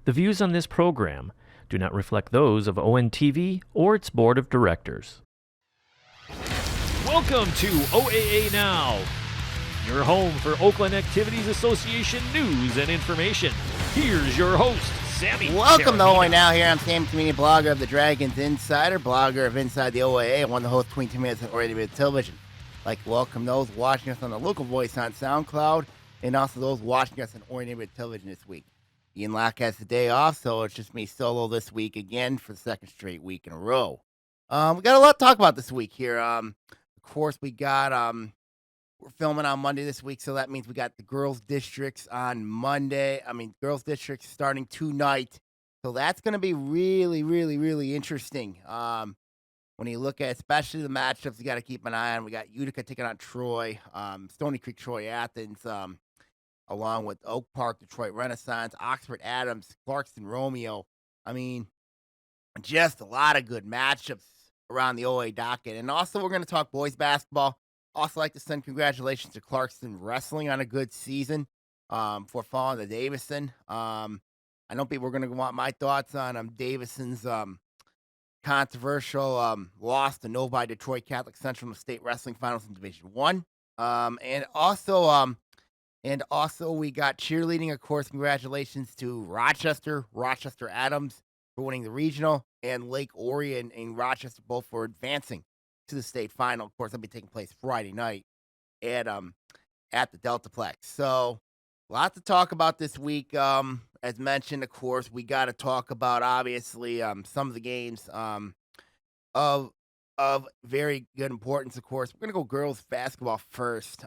The views on this program do not reflect those of ONTV or its board of directors. Welcome to OAA Now, your home for Oakland Activities Association news and information. Here's your host, Sammy. Welcome to OAA Now. Here I'm Sammy, community blogger of the Dragons Insider, blogger of Inside the OAA, one of the hosts 22 minutes on oriented television. I'd like to welcome those watching us on the local voice on SoundCloud, and also those watching us on oriented television this week. Ian Locke has the day off, so it's just me solo this week again for the second straight week in a row. We got a lot to talk about this week here. Of course, we got we're filming on Monday this week, so that means we got the girls' districts on Monday. Girls' districts starting tonight, so that's going to be really interesting. When you look at especially the matchups, you got to keep an eye on. We got Utica taking on Troy, Stony Creek, Troy, Athens, along with Oak Park, Detroit Renaissance, Oxford Adams, Clarkston Romeo. Just a lot of good matchups around the OA docket. And also, we're going to talk boys basketball. Also, like to send congratulations to Clarkston Wrestling on a good season for falling to Davison. I know people are going to want my thoughts on Davison's controversial loss to Novi Detroit Catholic Central in the state wrestling finals in Division One. And also, we got cheerleading, of course. Congratulations to Rochester Adams for winning the regional, and Lake Orion and Rochester both for advancing to the state final. Of course, that'll be taking place Friday night at the Deltaplex. So, a lot to talk about this week. As mentioned, of course, we got to talk about obviously some of the games of very good importance. Of course, we're gonna go girls basketball first.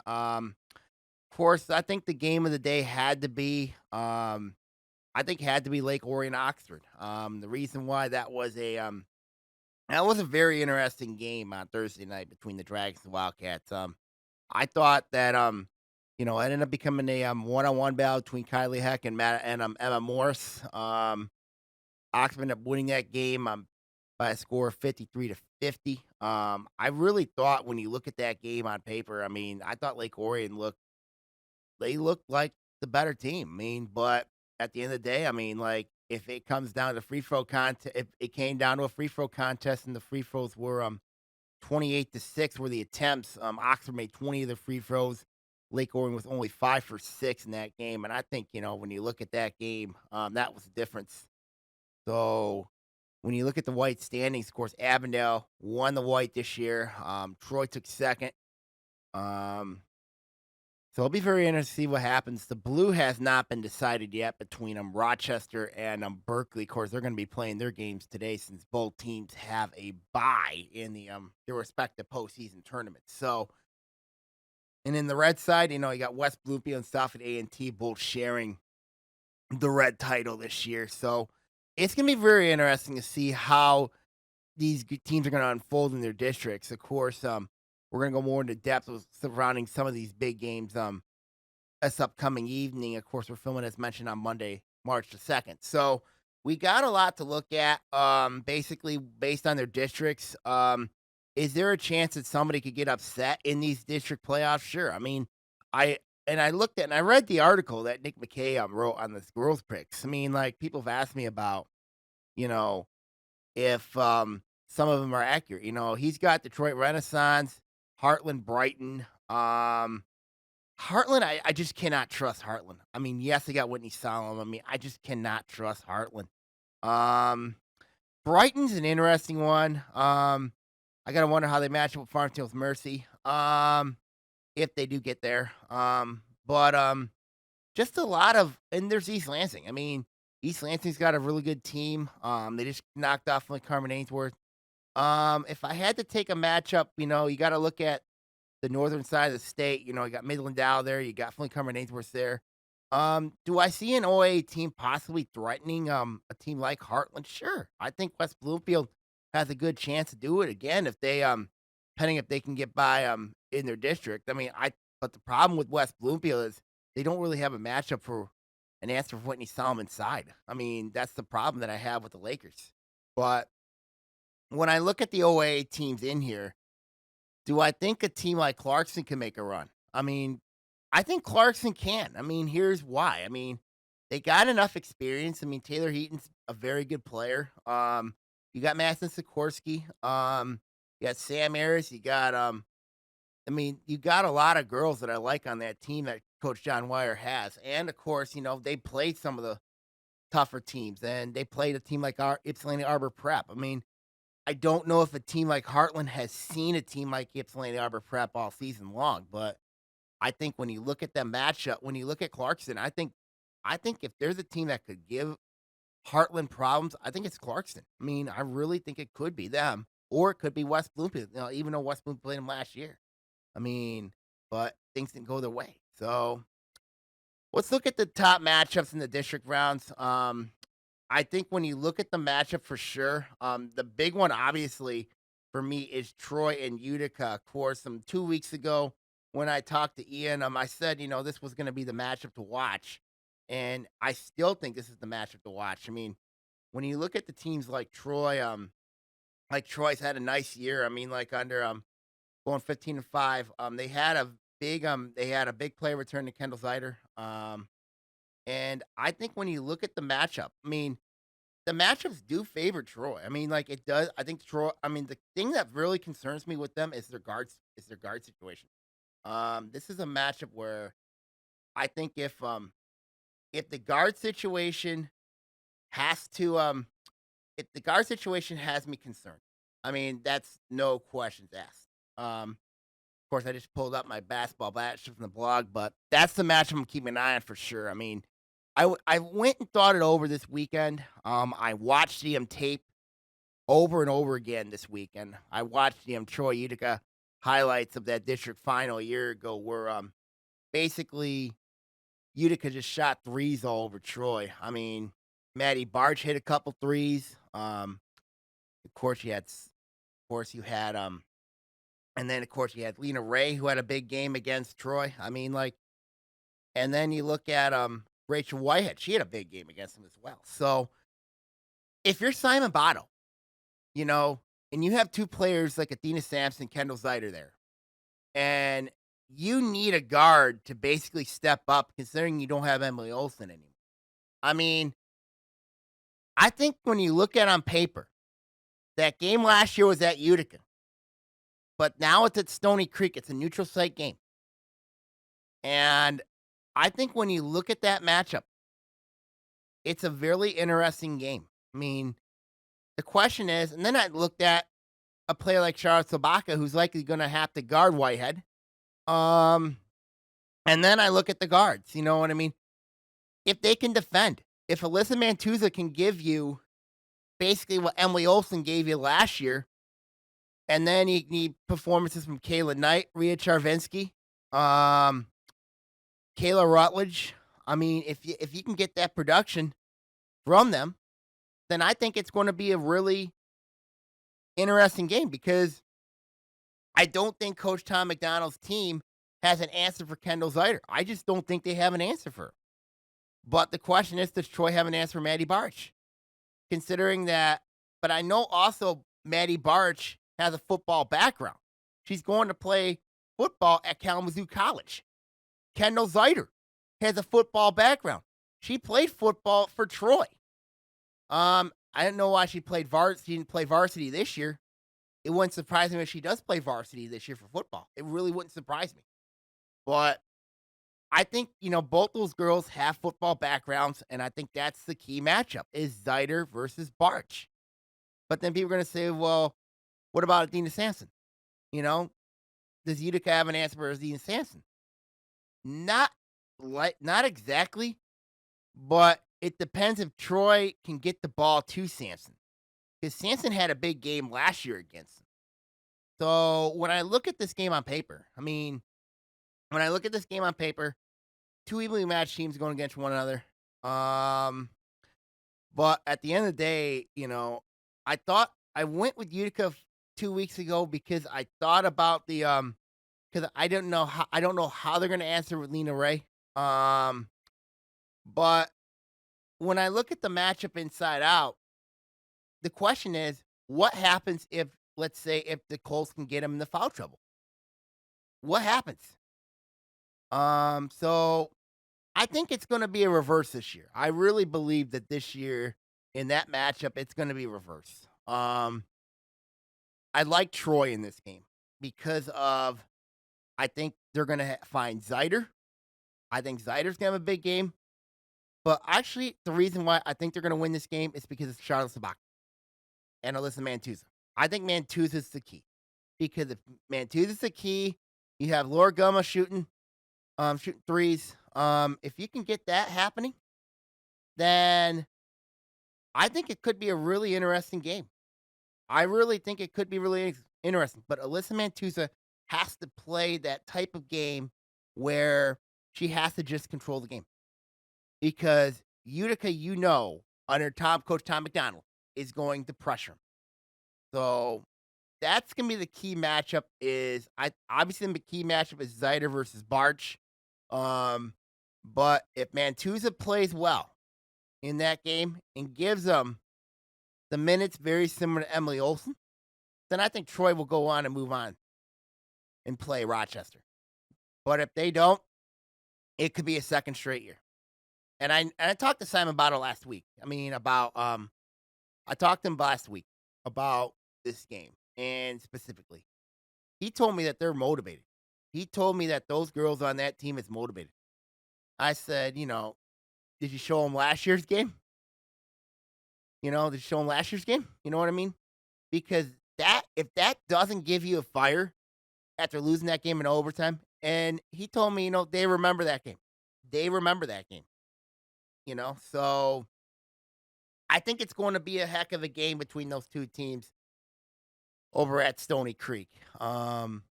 Of course, I think the game of the day had to be Lake Orion Oxford. The reason why that was a very interesting game on Thursday night between the Dragons and Wildcats. I thought that it ended up becoming a one-on-one battle between Kylie Heck and Emma Morris. Oxford ended up winning that game by a score of 53-50. I really thought when you look at that game on paper, I thought Lake Orion looked like the better team. But at the end of the day, if it comes down to free throw contest, if it came down to a free throw contest and the free throws were 28-6 were the attempts. Oxford made 20 of the free throws. Lake Orion was only 5 for 6 in that game. And I think, when you look at that game, that was the difference. So when you look at the white standings, of course, Avondale won the white this year. Troy took second. So it'll be very interesting to see what happens. The blue has not been decided yet between Rochester and Berkeley. Of course, they're going to be playing their games today since both teams have a bye in their respective postseason tournaments. So, and in the red side, you got West Bloomfield and Southwood A&T both sharing the red title this year. So it's going to be very interesting to see how these teams are going to unfold in their districts. Of course, we're going to go more into depth surrounding some of these big games this upcoming evening. Of course, we're filming, as mentioned, on Monday, March the 2nd. So we got a lot to look at, basically based on their districts. Is there a chance that somebody could get upset in these district playoffs? Sure. I looked at and I read the article that Nick McKay wrote on the girls picks. People have asked me about, if some of them are accurate. He's got Detroit Renaissance, Heartland, Brighton. Heartland, I just cannot trust Heartland. Yes, they got Whitney Solomon. I just cannot trust Heartland. Brighton's an interesting one. I gotta wonder how they match up with Farmington's Mercy. If they do get there. But just a lot of, and there's East Lansing. East Lansing's got a really good team. They just knocked off Carmen Ainsworth. If I had to take a matchup, you got to look at the northern side of the state. You got Midland Dow there. You got Flint Carmen Ainsworth there. Do I see an OA team possibly threatening a team like Heartland? Sure. I think West Bloomfield has a good chance to do it again if they depending if they can get by in their district. But the problem with West Bloomfield is they don't really have a matchup for an answer for Whitney Solomon's side. That's the problem that I have with the Lakers. But when I look at the OA teams in here, do I think a team like Clarkston can make a run? I think Clarkston can. Here's why. they got enough experience. I mean, Taylor Heaton's a very good player. You got Madison Sikorsky. You got Sam Harris. I mean, you got a lot of girls that I like on that team that Coach John Wire has. And of course, they played some of the tougher teams, and they played a team like our Ypsilanti Arbor Prep. I mean, I don't know if a team like Heartland has seen a team like Ypsilanti Arbor Prep all season long, but I think when you look at that matchup, when you look at Clarkston, I think if there's a team that could give Heartland problems, I think it's Clarkston. I mean, I really think it could be them, or it could be West Bloomfield. Even though West Bloomfield played them last year. I mean, but things didn't go their way. So let's look at the top matchups in the district rounds. I think when you look at the matchup for sure, the big one obviously for me is Troy and Utica. Of course, 2 weeks ago when I talked to Ian, I said this was going to be the matchup to watch, and I still think this is the matchup to watch. I mean, when you look at the teams like Troy's had a nice year. I mean, like under going 15-5. They had a big play return to Kendall Zider. And I think when you look at the matchup, I mean, the matchups do favor Troy. I mean, like it does. I think Troy. I mean, the thing that really concerns me with them is their guards. Is their guard situation. This is a matchup where I think if the guard situation has to if the guard situation has me concerned. I mean, that's no questions asked. Of course, I just pulled up my basketball matchup from the blog, but that's the matchup I'm keeping an eye on for sure. I mean, I went and thought it over this weekend. I watched the tape over and over again this weekend. I watched the Troy Utica highlights of that district final a year ago, where basically Utica just shot threes all over Troy. I mean, Maddie Barch hit a couple threes. Of course you had and then of course you had Lena Ray, who had a big game against Troy. I mean, like, and then you look at Rachel Whitehead, she had a big game against them as well. So if you're Simon Botto, you know, and you have two players like Athena Sampson, Kendall Zider there, and you need a guard to basically step up, considering you don't have Emily Olsen anymore. I mean, I think when you look at it on paper, that game last year was at Utica, but now it's at Stony Creek. It's a neutral site game. And I think when you look at that matchup, it's a very interesting game. I mean, the question is, and then I looked at a player like Charlotte Sabaka, who's likely going to have to guard Whitehead. And then I look at the guards. You know what I mean? If they can defend, if Alyssa Mantuza can give you basically what Emily Olsen gave you last year, and then you need performances from Kayla Knight, Rhea Charvinsky, Kayla Rutledge. I mean, if you can get that production from them, then I think it's going to be a really interesting game, because I don't think Coach Tom McDonald's team has an answer for Kendall Zider. I just don't think they have an answer for her. But the question is, does Troy have an answer for Maddie Barch? Considering that, but I know also Maddie Barch has a football background. She's going to play football at Kalamazoo College. Kendall Zider has a football background. She played football for Troy. I don't know why she didn't play varsity this year. It wouldn't surprise me if she does play varsity this year for football. It really wouldn't surprise me. But I think, both those girls have football backgrounds, and I think that's the key matchup, is Zider versus Barch. But then people are going to say, well, what about Athena Sampson? Does Utica have an answer for Athena Sampson? Not exactly, but it depends if Troy can get the ball to Sampson, because Sampson had a big game last year against him. So when I look at this game on paper, two evenly matched teams going against one another. But at the end of the day, I thought I went with Utica 2 weeks ago because I thought about because I don't know how they're going to answer with Lena Ray. But when I look at the matchup inside out, the question is, what happens if, let's say, if the Colts can get them into foul trouble? What happens? So I think it's gonna be a reverse this year. I really believe that this year in that matchup, it's gonna be reverse. I like Troy in this game because of I think they're gonna find Zyder. I think Zyder's gonna have a big game. But actually, the reason why I think they're gonna win this game is because it's Charlotte Sabak and Alyssa Mantusa. I think Mantusa's the key. Because if Mantusa's the key, you have Laura Guma shooting threes. If you can get that happening, then I think it could be a really interesting game. I really think it could be really interesting. But Alyssa Mantusa has to play that type of game where she has to just control the game. Because Utica, under Coach Tom McDonald, is going to pressure him. So that's gonna be the key matchup. Obviously the key matchup is Zyder versus Barch. But if Mantusa plays well in that game and gives them the minutes very similar to Emily Olsen, then I think Troy will go on and move on and play Rochester. But if they don't, it could be a second straight year. And I talked to Simon about it last week. I talked to him last week about this game, and specifically, he told me that they're motivated. He told me that those girls on that team is motivated. I said, did you show them last year's game? Did you show them last year's game? You know what I mean? Because if that doesn't give you a fire after losing that game in overtime, and he told me, they remember that game. They remember that game. So I think it's going to be a heck of a game between those two teams over at Stony Creek. And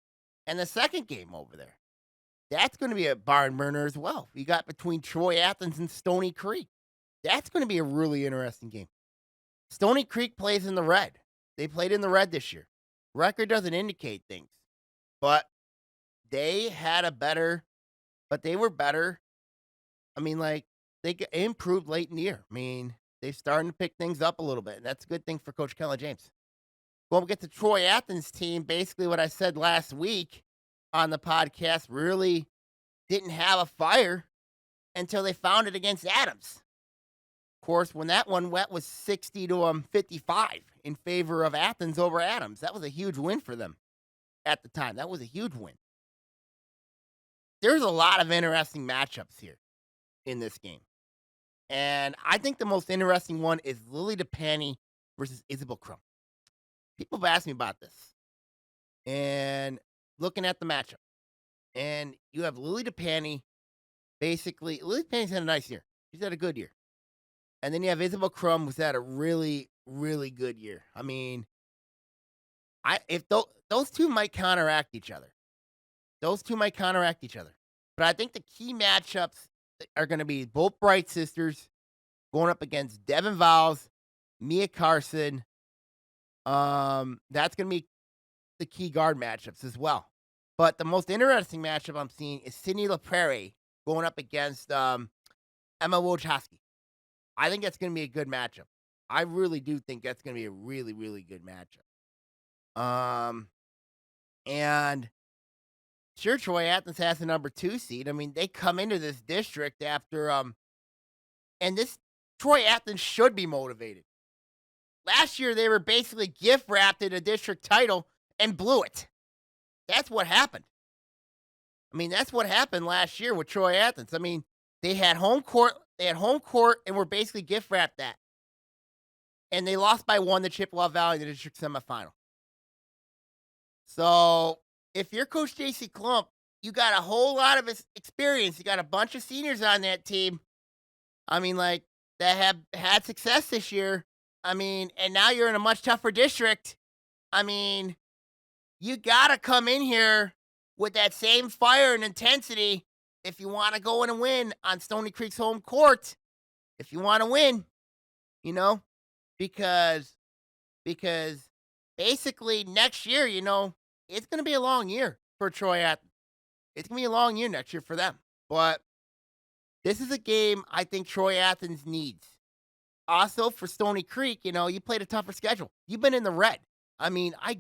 the second game over there, that's going to be a barn burner as well. You got between Troy Athens and Stony Creek. That's going to be a really interesting game. Stony Creek plays in the red. They played in the red this year. Record doesn't indicate things, but they were better. They improved late in the year. They're starting to pick things up a little bit, and that's a good thing for Coach Kelly James. Well, we get to Troy Athens team. Basically, what I said last week on the podcast really didn't have a fire until they found it against Adams. Of course, when that one went was 60 to 55 in favor of Athens over Adams. That was a huge win for them at the time. That was a huge win. There's a lot of interesting matchups here in this game. And I think the most interesting one is Lily DePanny versus Isabel Crum. People have asked me about this. And looking at the matchup. And you have Lily DePanny. Basically, Lily DePanny's had a nice year. She's had a good year. And then you have Isabel Crum, who's had a really, really good year. Those two might counteract each other. But I think the key matchups are going to be both Bright sisters going up against Devin Vowles, Mia Carson. That's going to be the key guard matchups as well. But the most interesting matchup I'm seeing is Sydney LaPrairie going up against Emma Wojcicki. I think that's going to be a good matchup. I really do think that's going to be a really, really good matchup. And sure, Troy Athens has the number 2 seed. They come into this district after and this Troy Athens should be motivated. Last year they were basically gift wrapped in a district title and blew it. That's what happened. That's what happened last year with Troy Athens. They had home court and were basically gift wrapped that. And they lost by 1 to Chippewa Valley in the district semifinal. So if you're Coach J.C. Klump, you got a whole lot of experience. You got a bunch of seniors on that team. That have had success this year. And now you're in a much tougher district. You got to come in here with that same fire and intensity if you want to go in and win on Stony Creek's home court. If you want to win, because basically next year, it's going to be a long year for Troy Athens. It's going to be a long year next year for them. But this is a game I think Troy Athens needs. Also, for Stony Creek, you played a tougher schedule. You've been in the red. I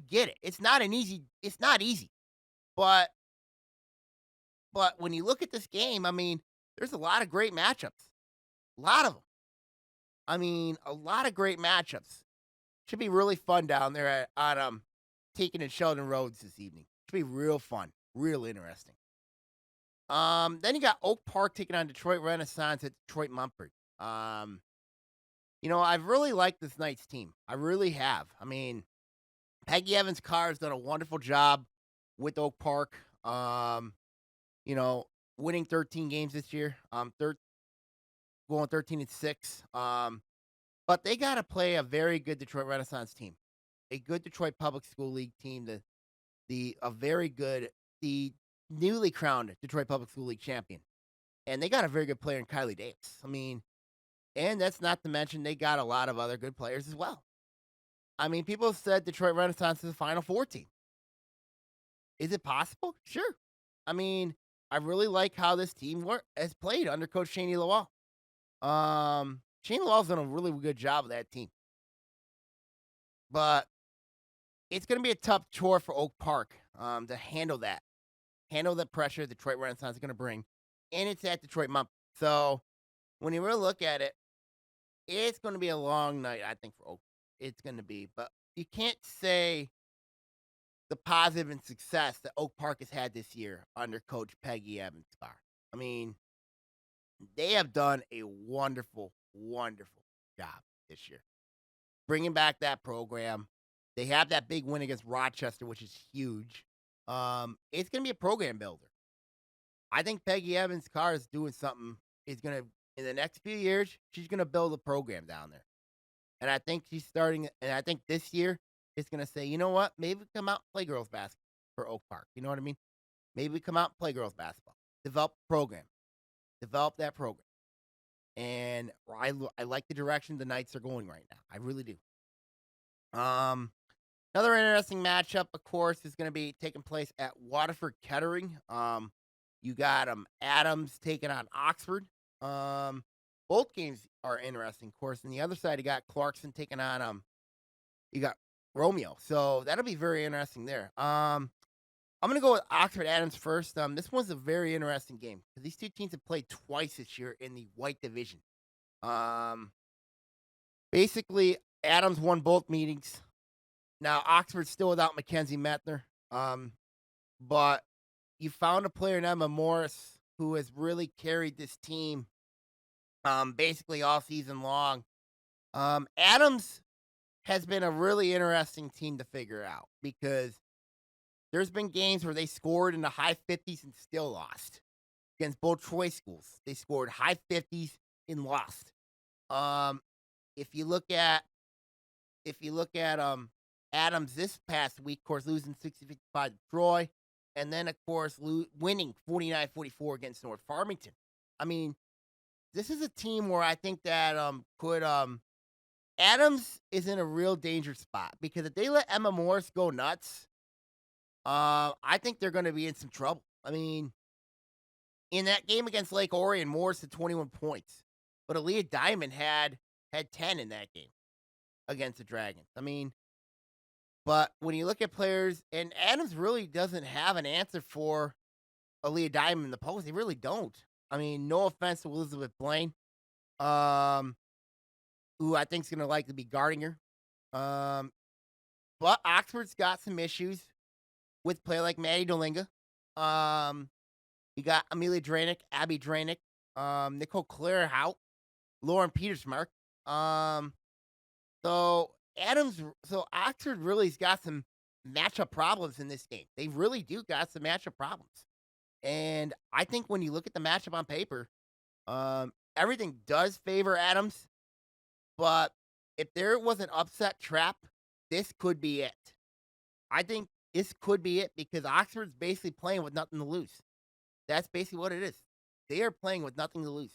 get it. It's not easy. But when you look at this game, there's a lot of great matchups. A lot of them. I mean, a lot of great matchups. Should be really fun down there on Taken and Sheldon Roads this evening. Should be real fun, real interesting. Then you got Oak Park taking on Detroit Renaissance at Detroit Mumford. I've really liked this night's team. I really have. I mean, Peggy Evans Carr has done a wonderful job with Oak Park. You know, winning 13 games this year. Going 13-6. But they got to play a very good Detroit Renaissance team, a good Detroit Public School League team, the newly crowned Detroit Public School League champion, and they got a very good player in Kylie Davis. I mean, and that's not to mention they got a lot of other good players as well. I mean, people have said Detroit Renaissance is a Final Four team. Is it possible? Sure. I mean, I really like how this team has played under Coach Shaney Lawal. Shane Lawal's done a really good job with that team. But it's going to be a tough chore for Oak Park to handle that. Handle the pressure Detroit Renaissance is going to bring. And it's at Detroit Mumford. So when you really look at it, it's going to be a long night, I think, for Oak. It's going to be. But you can't say the positive and success that Oak Park has had this year under Coach Peggy Evans Carr. I mean, they have done a wonderful, wonderful job this year. Bringing back that program. They have that big win against Rochester, which is huge. It's going to be a program builder. I think Peggy Evans Carr is doing something. In the next few years, she's going to build a program down there. And I think I think this year, it's going to say, you know what? Maybe we come out and play girls basketball for Oak Park. You know what I mean? Maybe we come out and play girls basketball. Develop a program. Develop that program. And I like the direction the Knights are going right now. I really do. Another interesting matchup, of course, is going to be taking place at Waterford Kettering. You got Adams taking on Oxford. Both games are interesting, of course. And the other side, you got Clarkson taking on you got Romeo. So that'll be very interesting there. I'm going to go with Oxford Adams first. This one's a very interesting game because these two teams have played twice this year in the white division. Basically, Adams won both meetings. Now, Oxford's still without Mackenzie Metner. But you found a player in Emma Morris who has really carried this team basically all season long. Adams has been a really interesting team to figure out because there's been games where they scored in the high 50s and still lost against both Troy schools. They scored high 50s and lost. If you look at Adams this past week, of course, losing 60-55 to Troy, and then, of course, winning 49-44 against North Farmington. I mean, this is a team where I think that Adams is in a real danger spot because if they let Emma Morris go nuts, I think they're going to be in some trouble. I mean, in that game against Lake Orion, Morris had 21 points, but Aaliyah Diamond had 10 in that game against the Dragons. I mean, but when you look at players, and Adams really doesn't have an answer for Aaliyah Diamond in the post. They really don't. I mean, no offense to Elizabeth Blaine, who I think is going to likely be guarding her. But Oxford's got some issues with play like Maddie Dolinga. You got Amelia Dranick, Abby Dranick, Nicole Claire Hout, Lauren Petersmark. So Oxford really's got some matchup problems in this game. They really do got some matchup problems. And I think when you look at the matchup on paper, everything does favor Adams. But if there was an upset trap, this could be it. I think this could be it because Oxford's basically playing with nothing to lose. That's basically what it is. They are playing with nothing to lose.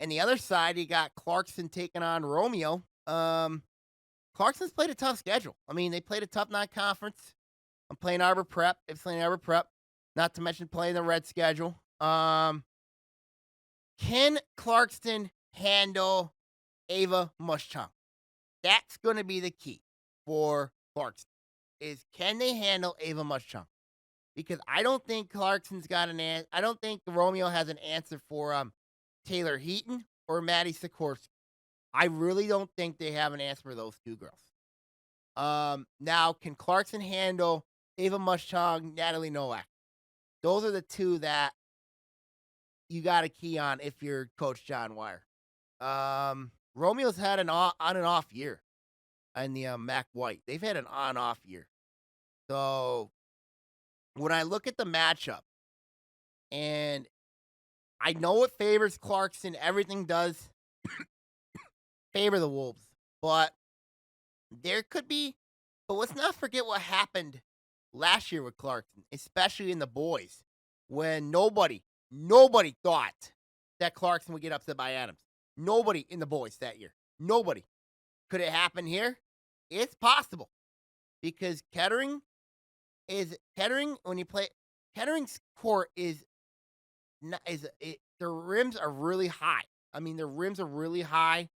And the other side, you got Clarkson taking on Romeo. Clarkson's played a tough schedule. I mean, they played a tough non-conference. I'm playing Arbor Prep. They're playing Arbor Prep. Not to mention playing the red schedule. Can Clarkson handle Ava Muschamp? That's going to be the key for Clarkson. Can they handle Ava Muschamp? because I don't think Clarkson's got an answer. I don't think Romeo has an answer for Taylor Heaton or Maddie Sikorsky. I really don't think they have an answer for those two girls. Now, can Clarkson handle Ava Muschong, Natalie Nowak? Those are the two that you got to key on if you're Coach John Wire. Romeo's had an on and off year in the Mac White. They've had an on off year. So when I look at the matchup, and I know it favors Clarkson, everything does favor the Wolves, but there could be. But let's not forget what happened last year with Clarkson, especially in the boys, when nobody thought that Clarkson would get upset by Adams. Nobody in the boys that year. Nobody. Could it happen here? It's possible. Because Kettering's court their rims are really high. I mean, their rims are really high.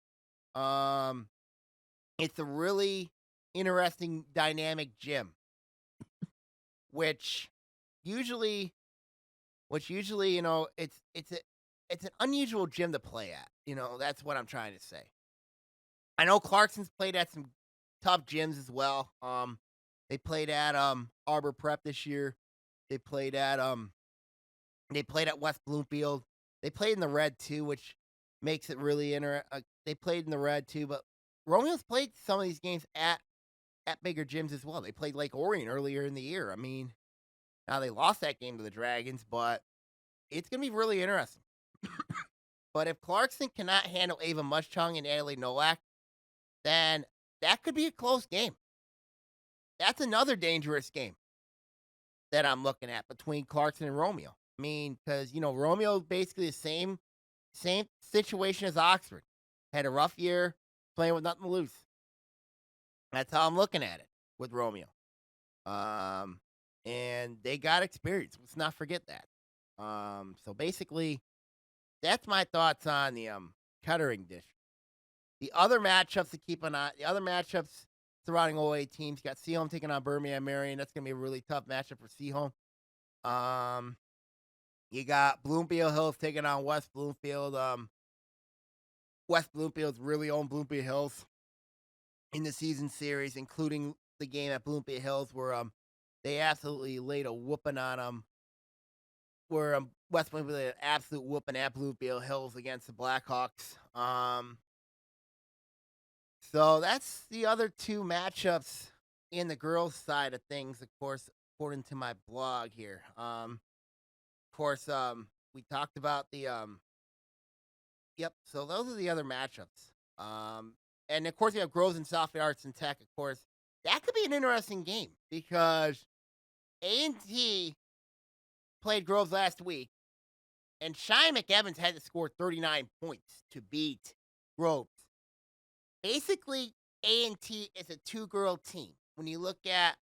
It's a really interesting dynamic gym, which usually, it's an unusual gym to play at. That's what I'm trying to say. I know Clarkson's played at some tough gyms as well. They played at Arbor Prep this year. They played at West Bloomfield. They played in the red too, which makes it really interesting. They played in the red too, but Romeo's played some of these games at bigger gyms as well. They played Lake Orion earlier in the year. I mean, now they lost that game to the Dragons, but it's gonna be really interesting. But if Clarkson cannot handle Ava Muschong and Natalie Nowak, then that could be a close game. That's another dangerous game that I'm looking at between Clarkson and Romeo. I mean, because Romeo basically the same situation as Oxford. Had a rough year, playing with nothing to lose. That's how I'm looking at it with Romeo. And they got experience. Let's not forget that. So basically, that's my thoughts on the Kettering District. The other matchups to keep an eye. The other matchups surrounding OA teams. You got Seaholm taking on Birmingham Marion. That's gonna be a really tough matchup for Seaholm. You got Bloomfield Hills taking on West Bloomfield. West Bloomfield's really owned Bloomfield Hills in the season series, including the game at Bloomfield Hills where they absolutely laid a whooping on them. Where West Bloomfield laid an absolute whooping at Bloomfield Hills against the Blackhawks. So that's the other two matchups in the girls' side of things, of course, according to my blog here. Of course, we talked about the yep. So those are the other matchups. And of course, we have Groves and Southfield Arts and Tech. Of course, that could be an interesting game because A&T played Groves last week, and Shine McEvans had to score 39 points to beat Groves. Basically, A&T is a two-girl team. When you look at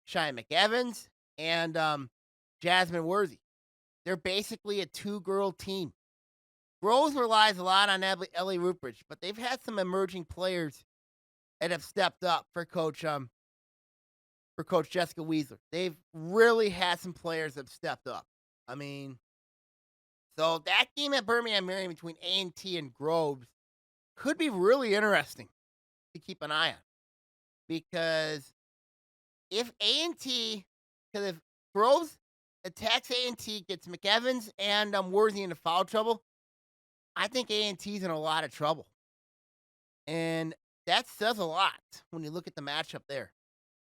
Shine McEvans and Jasmine Worthy, they're basically a two-girl team. Groves relies a lot on Ellie Rupert, but they've had some emerging players that have stepped up for Coach Jessica Weisler. They've really had some players that have stepped up. I mean, so that game at Birmingham Marion between A&T and Groves could be really interesting to keep an eye on. Because if Groves attacks A&T, gets McEvans and Worthy into foul trouble, I think A&T's in a lot of trouble. And that says a lot when you look at the matchup there.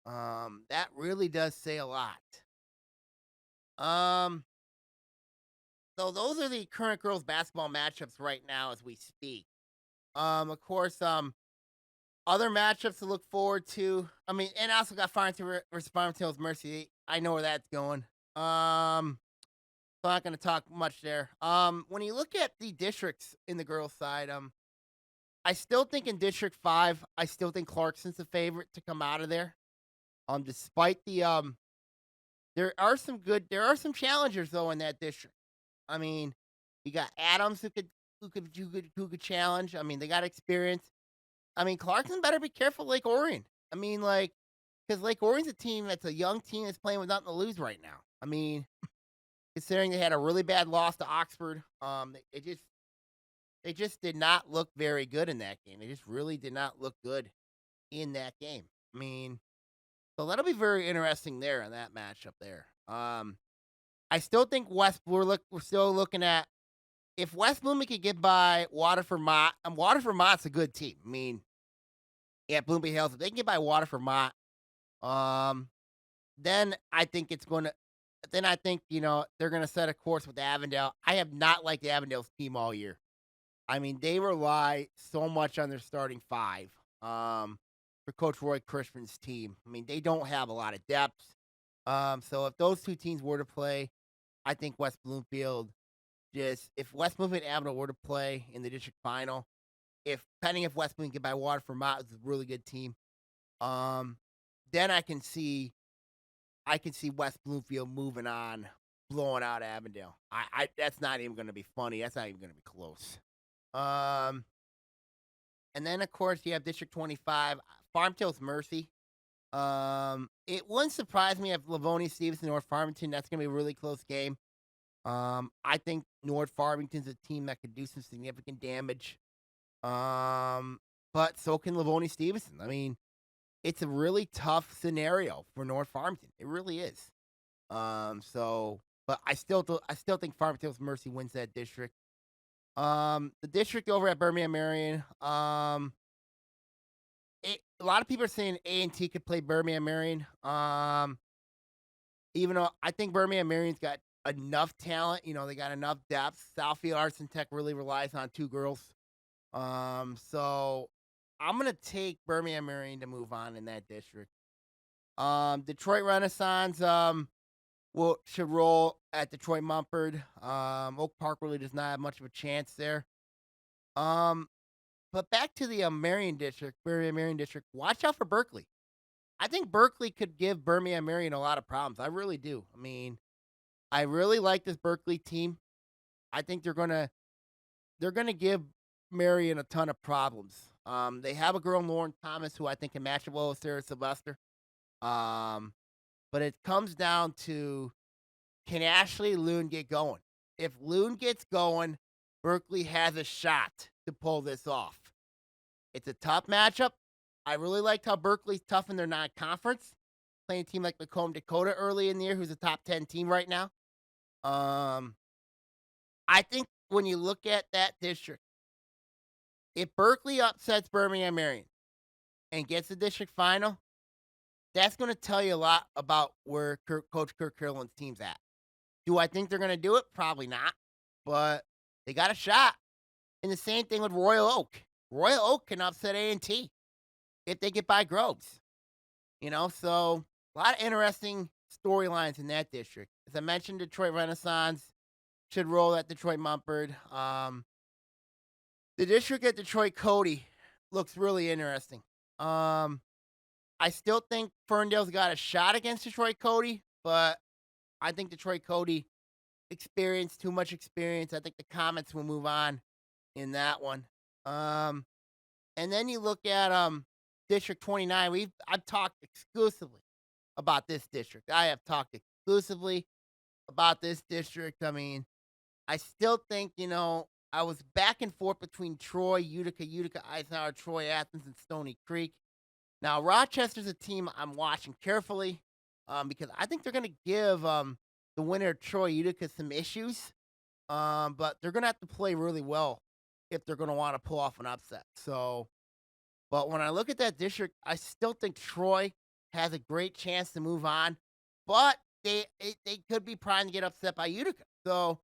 That really does say a lot. So those are the current girls basketball matchups right now as we speak. Of course, other matchups to look forward to. I mean, and I also got Farmington versus Farmington Hills Mercy. I know where that's going. So I'm not going to talk much there. When you look at the districts in the girls' side, I still think in District 5, I still think Clarkson's the favorite to come out of there. Despite the there are some challengers though in that district. I mean, you got Adams who could challenge. I mean, they got experience. I mean, Clarkson better be careful Lake Orion. I mean, because Lake Orion's a team that's a young team that's playing with nothing to lose right now. I mean, considering they had a really bad loss to Oxford, they just did not look very good in that game. They just really did not look good in that game. I mean, so that'll be very interesting there in that matchup there. I still think we're still looking at if West Blooming could get by Waterford Mott, Waterford Mott's a good team. I mean, yeah, Blooming Hills, if they can get by Waterford Mott, um, then I think it's gonna then I think, they're gonna set a course with Avondale. I have not liked Avondale's team all year. I mean, they rely so much on their starting five, for Coach Roy Crispin's team. I mean, they don't have a lot of depth. So if those two teams were to play, I think West Bloomfield just if West Bloomfield and Avondale were to play in the district final, if depending if West Bloomfield get by Waterford Mott is a really good team, um, then I can see West Bloomfield moving on, blowing out Avondale. I that's not even gonna be funny. That's not even gonna be close. Um, and then of course you have District 25, Farmtail's Mercy. It wouldn't surprise me if Livonia Stevenson, North Farmington, that's gonna be a really close game. I think North Farmington's a team that could do some significant damage. But so can Livonia Stevenson. I mean, it's a really tough scenario for North Farmington. It really is. But I still think Farmington's Mercy wins that district. The district over at Birmingham Marion, a lot of people are saying A&T could play Birmingham Marion. Even though I think Birmingham Marion's got enough talent, they got enough depth. Southfield Arts and Tech really relies on two girls. So I'm gonna take Birmingham Marion to move on in that district. Detroit Renaissance will should roll at Detroit Mumford. Oak Park really does not have much of a chance there. Um, but back to the Birmingham Marion district. Watch out for Berkeley. I think Berkeley could give Birmingham Marion a lot of problems. I really do. I mean, I really like this Berkeley team. I think they're gonna give Marion a ton of problems. They have a girl, Lauren Thomas, who I think can match up well with Sarah Sylvester. Um, but it comes down to can Ashley Loon get going? If Loon gets going, Berkeley has a shot to pull this off. It's a tough matchup. I really liked how Berkeley's tough in their non-conference, playing a team like Macomb Dakota early in the year, who's a top 10 team right now. Um, I think when you look at that district, if Berkeley upsets Birmingham Marion and gets the district final, that's going to tell you a lot about where Coach Kirk Carolyn's team's at. Do I think they're going to do it? Probably not, but they got a shot. And the same thing with Royal Oak. Royal Oak can upset A&T if they get by Groves. So a lot of interesting storylines in that district. As I mentioned, Detroit Renaissance should roll at Detroit Mumford. The district at Detroit Cody looks really interesting. I still think Ferndale's got a shot against Detroit Cody, but I think Detroit Cody experienced too much experience. I think the Comets will move on in that one. And then you look at District 29. I've talked exclusively about this district. I have talked exclusively about this district. I mean, I still think, I was back and forth between Troy, Utica, Eisenhower, Troy, Athens, and Stony Creek. Now, Rochester's a team I'm watching carefully because I think they're going to give the winner of Troy, Utica some issues. But they're going to have to play really well if they're going to want to pull off an upset. But when I look at that district, I still think Troy has a great chance to move on. But they could be primed to get upset by Utica. So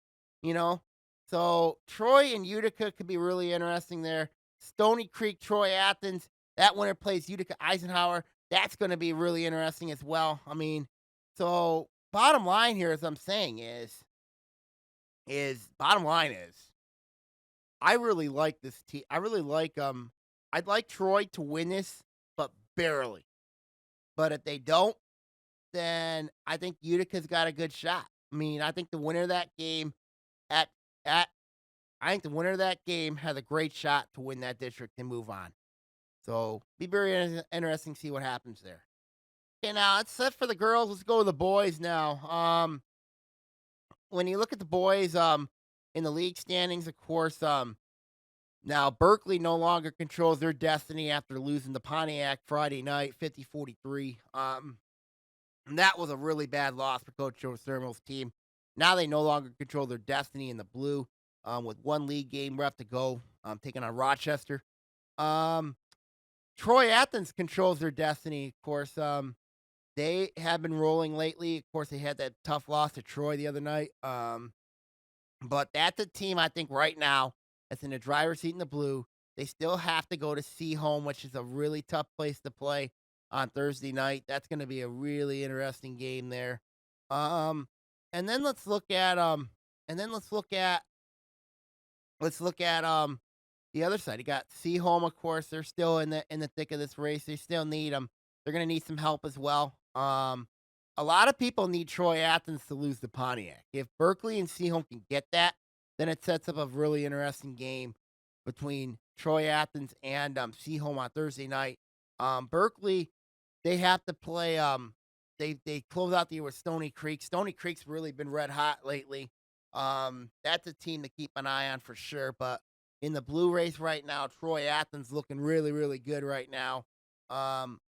Troy and Utica could be really interesting there. Stony Creek, Troy, Athens. That winner plays Utica Eisenhower. That's going to be really interesting as well. I mean, so bottom line here, as I'm saying, bottom line is, I really like this team. I really like I'd like Troy to win this, but barely. But if they don't, then I think Utica's got a good shot. I mean, I think the winner of that game I think the winner of that game has a great shot to win that district and move on. So be very interesting to see what happens there. Okay, now it's set for the girls. Let's go with the boys now. When you look at the boys, in the league standings, of course, now Berkeley no longer controls their destiny after losing to Pontiac Friday night, 50-43. And that was a really bad loss for Coach Joe Sermo's team. Now they no longer control their destiny in the blue, with one league game left to go, taking on Rochester. Um, Troy Athens controls their destiny, of course. They have been rolling lately. Of course, they had that tough loss to Troy the other night. But that's a team I think right now that's in the driver's seat in the blue. They still have to go to Home, which is a really tough place to play on Thursday night. That's going to be a really interesting game there. Um, and then let's look at and then let's look at the other side. You got Home, of course. They're still in the thick of this race. They still need them. They're going to need some help as well. A lot of people need Troy Athens to lose to Pontiac. If Berkeley and Home can get that, then it sets up a really interesting game between Troy Athens and Home on Thursday night. Berkeley, they have to play. They close out the year with Stony Creek. Stony Creek's really been red hot lately. That's a team to keep an eye on for sure. But in the blue race right now, Troy Athens looking really, really good right now.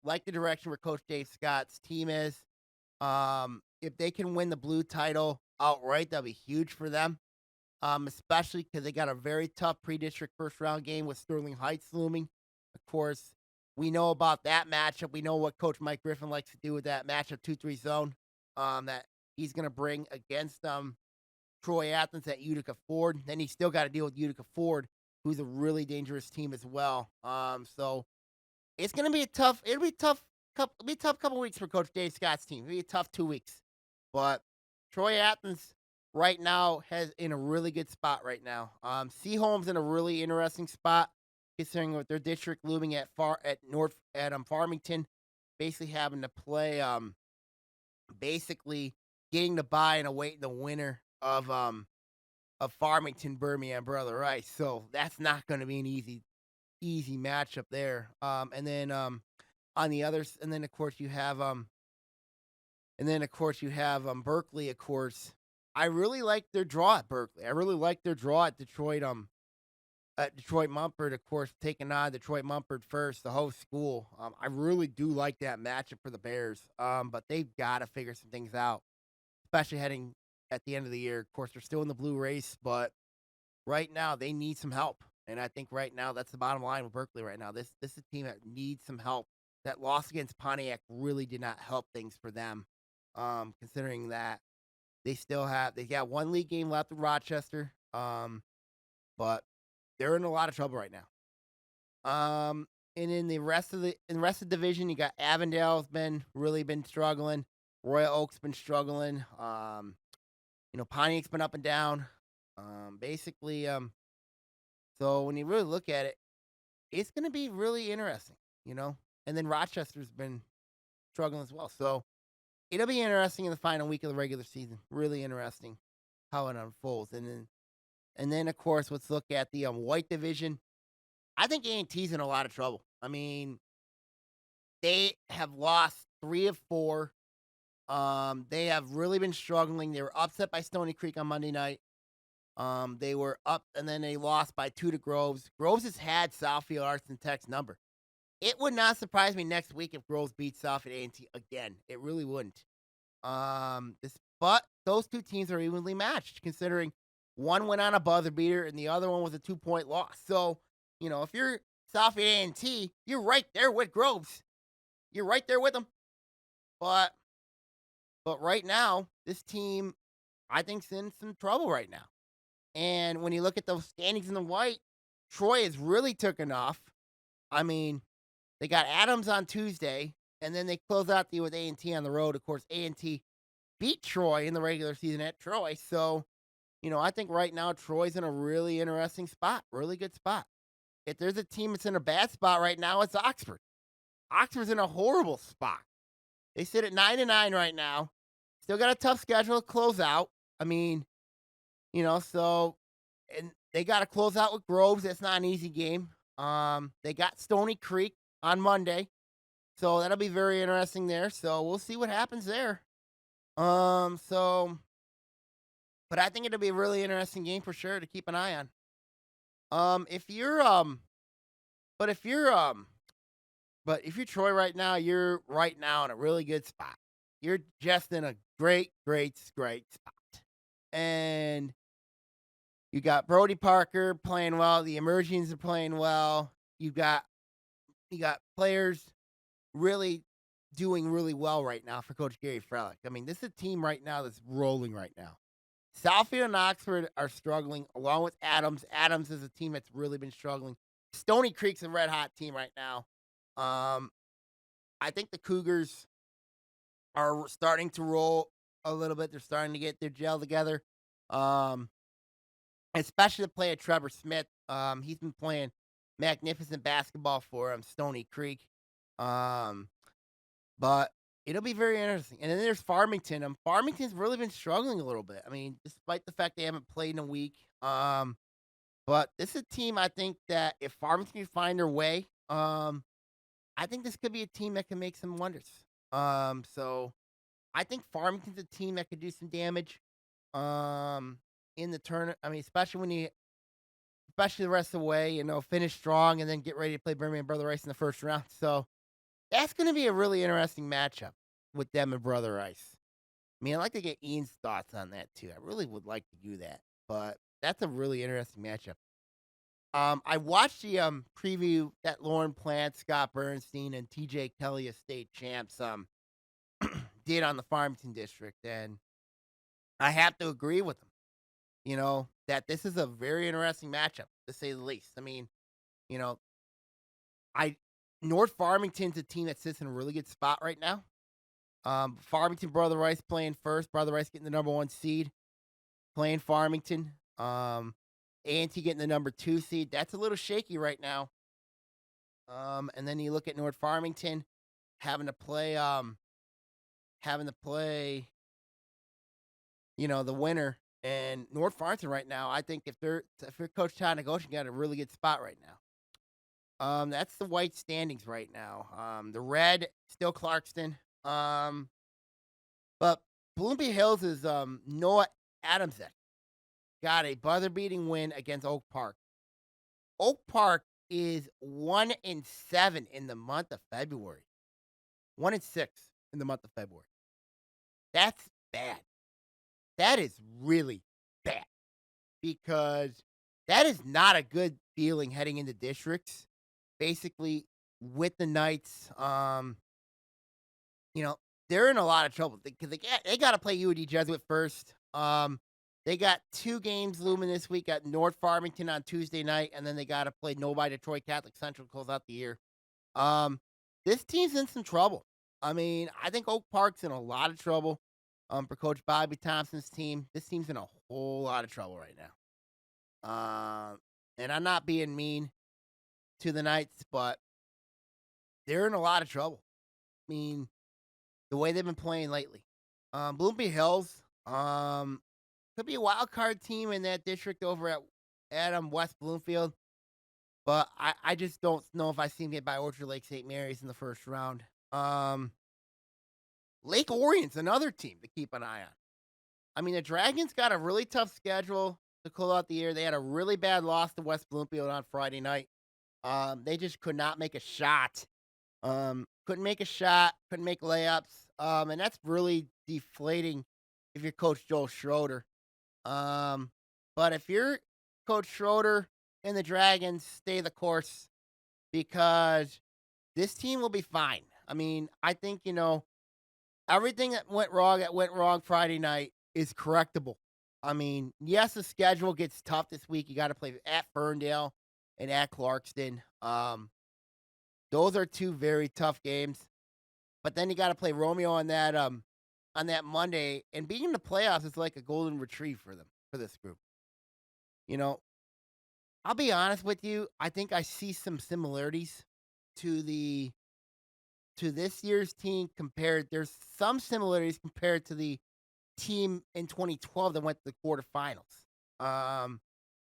Like the direction where Coach Dave Scott's team is. If they can win the blue title outright, that'll be huge for them. Especially because they got a very tough pre-district first round game with Sterling Heights looming. Of course, we know about that matchup. We know what Coach Mike Griffin likes to do with that matchup 2-3 zone. That he's gonna bring against Troy Athens at Utica Ford. Then he's still got to deal with Utica Ford, who's a really dangerous team as well. So it's gonna be a tough. It'll be tough. It'll be a tough couple weeks for Coach Dave Scott's team. It'll be a tough 2 weeks. But Troy Athens right now has in a really good spot right now. Seaholm's in a really interesting spot, considering with their district looming at Farmington, basically having to play basically getting the bye and awaiting the winner of Farmington, Birmingham, Brother Rice. So that's not going to be an easy matchup there. And then on the others, and then of course you have Berkeley. Of course, I really like their draw at Berkeley. I really like their draw at Detroit. At Detroit Mumford, of course, taking on Detroit Mumford first, the host school. I really do like that matchup for the Bears. But they've got to figure some things out, especially heading at the end of the year. Of course, they're still in the blue race, but right now they need some help. And I think right now that's the bottom line with Berkeley right now. This is a team that needs some help. That loss against Pontiac really did not help things for them. Considering that they got one league game left with Rochester. But they're in a lot of trouble right now. And in the rest of the division, you got Avondale's been struggling. Royal Oak's been struggling. Pontiac's been up and down. Basically, so when you really look at it, it's going to be really interesting, And then Rochester's been struggling as well. So it'll be interesting in the final week of the regular season. Really interesting how it unfolds. And then of course, let's look at the white division. I think A&T's in a lot of trouble. I mean, they have lost 3 of 4. They have really been struggling. They were upset by Stony Creek on Monday night. They were up, and then they lost by 2 to Groves. Groves has had Southfield Arts and Tech's number. It would not surprise me next week if Groves beats Southfield A&T again. It really wouldn't. But those two teams are evenly matched, considering one went on a buzzer beater and the other one was a 2-point loss. So, if you're Southfield A&T, you're right there with Groves. You're right there with them. But right now, this team, I think, is in some trouble right now. And when you look at those standings in the white, Troy has really taken off. I mean, they got Adams on Tuesday, and then they close out the year with A&T on the road. Of course, A&T beat Troy in the regular season at Troy. So, I think right now Troy's in a really interesting spot, really good spot. If there's a team that's in a bad spot right now, it's Oxford. Oxford's in a horrible spot. They sit at 9-9 right now. Still got a tough schedule to close out. I mean, so, and they got to close out with Groves. That's not an easy game. They got Stony Creek on Monday. So that'll be very interesting there. So we'll see what happens there. So but I think it'll be a really interesting game for sure to keep an eye on. If you're but if you're but if you're Troy right now, you're right now in a really good spot. You're just in a great spot. And you got Brody Parker playing well, the emergings are playing well. You got players really doing really well right now for Coach Gary Frelick. I mean, this is a team right now that's rolling right now. Southfield and Oxford are struggling along with Adams. Adams is a team that's really been struggling. Stony Creek's a red hot team right now. Um, I think the Cougars are starting to roll a little bit. They're starting to get their gel together. Um, Especially the player Trevor Smith. He's been playing magnificent basketball for Stony Creek. Um, but it'll be very interesting. And then there's Farmington. Farmington's really been struggling a little bit. I mean, despite the fact they haven't played in a week. But this is a team I think that if Farmington can find their way, I think this could be a team that can make some wonders. So I think Farmington's a team that could do some damage. In the tournament. I mean, especially the rest of the way, finish strong and then get ready to play Birmingham Brother Rice in the first round. So that's going to be a really interesting matchup with them and Brother Rice. I mean, I'd like to get Ian's thoughts on that too. I really would like to do that, but that's a really interesting matchup. I watched the preview that Lauren Plant, Scott Bernstein, and TJ Kelly, as state champs, did on the Farmington district, and I have to agree with them. That this is a very interesting matchup, to say the least. I mean, you know, I North Farmington's a team that sits in a really good spot right now. Farmington Brother Rice playing first. Brother Rice getting the number 1 seed, playing Farmington. A&T getting the number 2 seed. That's a little shaky right now. And then you look at North Farmington having to play, the winner. And North Farmington right now, I think if they're Coach Todd Negocian, got a really good spot right now. That's the white standings right now. The red still Clarkston. But Bloomfield Hills is Noah Adamsek got a buzzer beating win against Oak Park. Oak Park is 1-7 in the month of February. 1-6 in the month of February. That's bad. That is really bad because that is not a good feeling heading into districts. Basically, with the Knights, they're in a lot of trouble because they got to play UD Jesuit first. They got 2 games looming this week at North Farmington on Tuesday night, and then they got to play Novi Detroit Catholic Central to close out the year. This team's in some trouble. I mean, I think Oak Park's in a lot of trouble. For Coach Bobby Thompson's team, this team's in a whole lot of trouble right now. And I'm not being mean to the Knights, but they're in a lot of trouble. I mean, the way they've been playing lately. Bloomfield Hills, could be a wild card team in that district over at West Bloomfield, but I just don't know if I see them get by Orchard Lake St. Mary's in the first round. Lake Orion's another team to keep an eye on. I mean, the Dragons got a really tough schedule to close out the year. They had a really bad loss to West Bloomfield on Friday night. They just could not make a shot. Couldn't make a shot, couldn't make layups. And that's really deflating if you're Coach Joel Schroeder. But if you're Coach Schroeder and the Dragons, stay the course because this team will be fine. I mean, I think, everything that went wrong Friday night is correctable. I mean, yes, the schedule gets tough this week. You got to play at Ferndale and at Clarkston. Those are 2 very tough games. But then you got to play Romeo on that Monday, and being in the playoffs is like a golden retrieve for this group. I'll be honest with you. I think I see some similarities to this year's team compared. There's some similarities compared to the team in 2012 that went to the quarterfinals.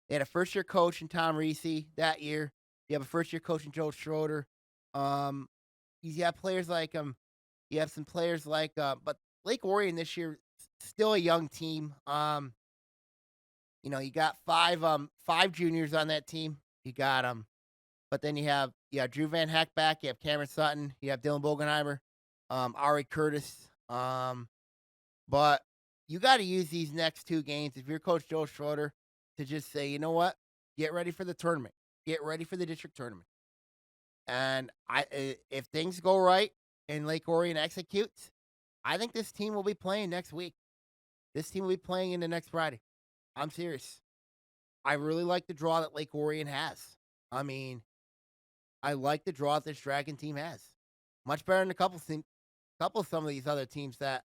They had a first-year coach in Tom Reese that year. You have a first-year coach in Joe Schroeder. You have players like you have some players like but Lake Orion this year still a young team. You got five juniors on that team. You got but then you have Drew Van Heck back, you have Cameron Sutton, you have Dylan Bogenheimer, Ari Curtis. But you got to use these next two games if you're Coach Joe Schroeder to just say, you know what, get ready for the tournament, get ready for the district tournament. And if things go right and Lake Orion executes, I think this team will be playing next week. This team will be playing in the next Friday. I'm serious. I really like the draw that Lake Orion has. I mean, I like the draw that this Dragon team has. Much better than a couple of some of these other teams that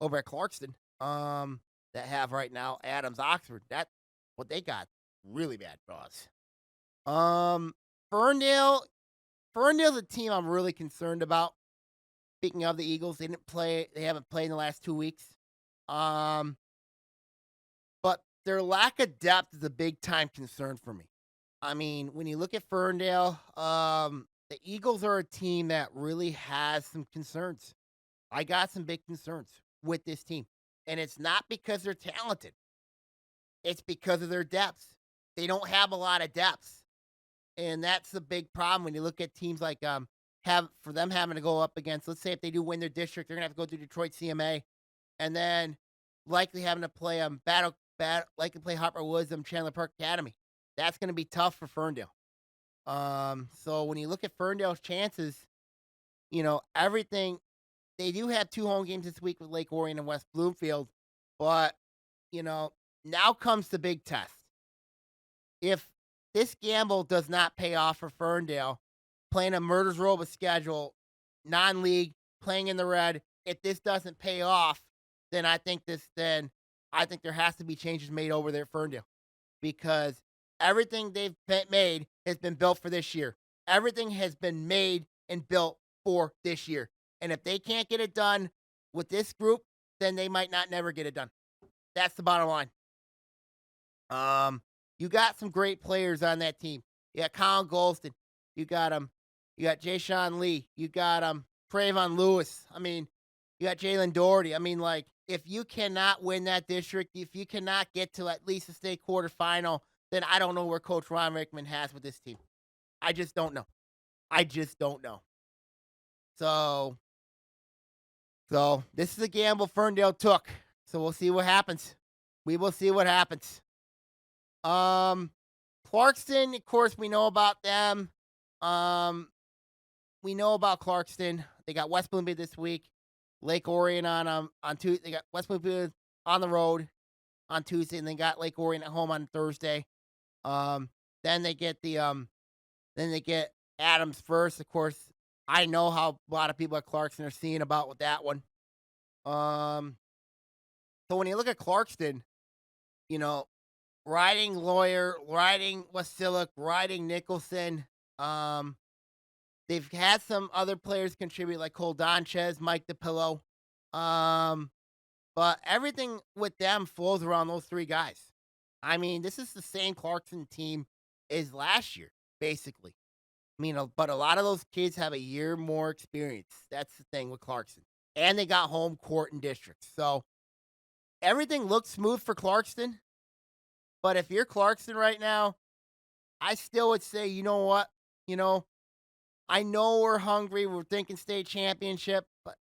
over at Clarkston that have right now. Adams, Oxford. That what they got. Really bad draws. Ferndale. Ferndale's a team I'm really concerned about. Speaking of the Eagles, they haven't played in the last 2 weeks. But their lack of depth is a big time concern for me. I mean, when you look at Ferndale, the Eagles are a team that really has some concerns. I got some big concerns with this team. And it's not because they're talented. It's because of their depth. They don't have a lot of depth. And that's the big problem when you look at teams like for them having to go up against, let's say if they do win their district, they're gonna have to go through Detroit CMA and then likely having to play likely play Harper Woods, Chandler Park Academy. That's gonna be tough for Ferndale. So when you look at Ferndale's chances, everything they do have 2 home games this week with Lake Orion and West Bloomfield, but now comes the big test. If this gamble does not pay off for Ferndale, playing a Murders Row of a schedule, non-league, playing in the red, if this doesn't pay off, then I think there has to be changes made over there at Ferndale. Because everything they've made has been built for this year. Everything has been made and built for this year. And if they can't get it done with this group, then they might not never get it done. That's the bottom line. You got some great players on that team. You got Colin Golston. You got You got Jay Sean Lee. You got Trayvon Lewis. I mean, you got Jalen Doherty. I mean, like, if you cannot win that district, if you cannot get to at least a state quarterfinal, then I don't know where Coach Ron Rickman has with this team. I just don't know. I just don't know. So this is a gamble Ferndale took. So we'll see what happens. We will see what happens. Clarkston, of course, we know about them. We know about Clarkston. They got West Bloomfield this week. Lake Orion on Tuesday. They got West Bloomfield on the road on Tuesday, and they got Lake Orion at home on Thursday. Then they get Adams first. Of course, I know how a lot of people at Clarkston are seeing about with that one. So when you look at Clarkston, riding Lawyer, riding Wasilla, riding Nicholson. They've had some other players contribute, like Cole Donchez, Mike DePillo. But everything with them flows around those 3 guys. I mean, this is the same Clarkson team as last year, basically. I mean, but a lot of those kids have a year more experience. That's the thing with Clarkson. And they got home court and districts. So everything looks smooth for Clarkston. But if you're Clarkston right now, I still would say, you know what? I know we're hungry. We're thinking state championship, but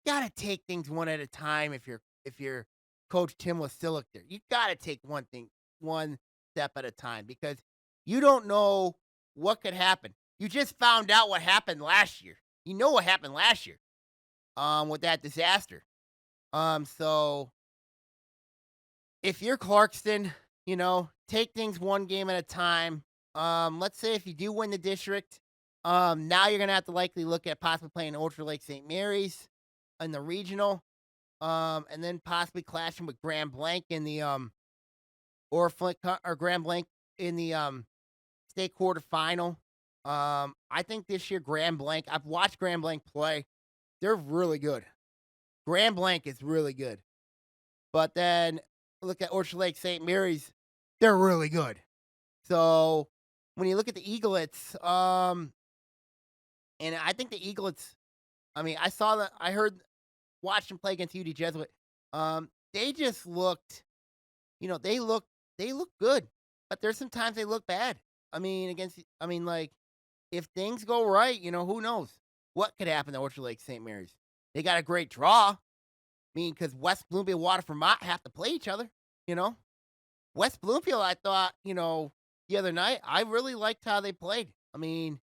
you gotta take things one at a time. If you're Coach Tim Wasilic there, you gotta take one step at a time, because you don't know what could happen. You just found out what happened last year. You know what happened last year, with that disaster. So if you're Clarkston, take things one game at a time. Let's say if you do win the district. Now you're gonna have to likely look at possibly playing Ultra Lake St. Mary's in the regional, and then possibly clashing with Grand Blanc in the or Grand Blanc in the state quarterfinal. I think this year Grand Blanc. I've watched Grand Blanc play; they're really good. Grand Blanc is really good, but then look at Ultra Lake St. Mary's; they're really good. So when you look at the Eaglets, and I think the Eaglets I mean, watched them play against UD Jesuit. They just looked, they look good, but there's sometimes they look bad. Like, if things go right, who knows what could happen to Orchard Lake St. Mary's. They got a great draw. Because West Bloomfield, Waterford, Mott have to play each other, you know? West Bloomfield, I thought, the other night, I really liked how they played. I mean,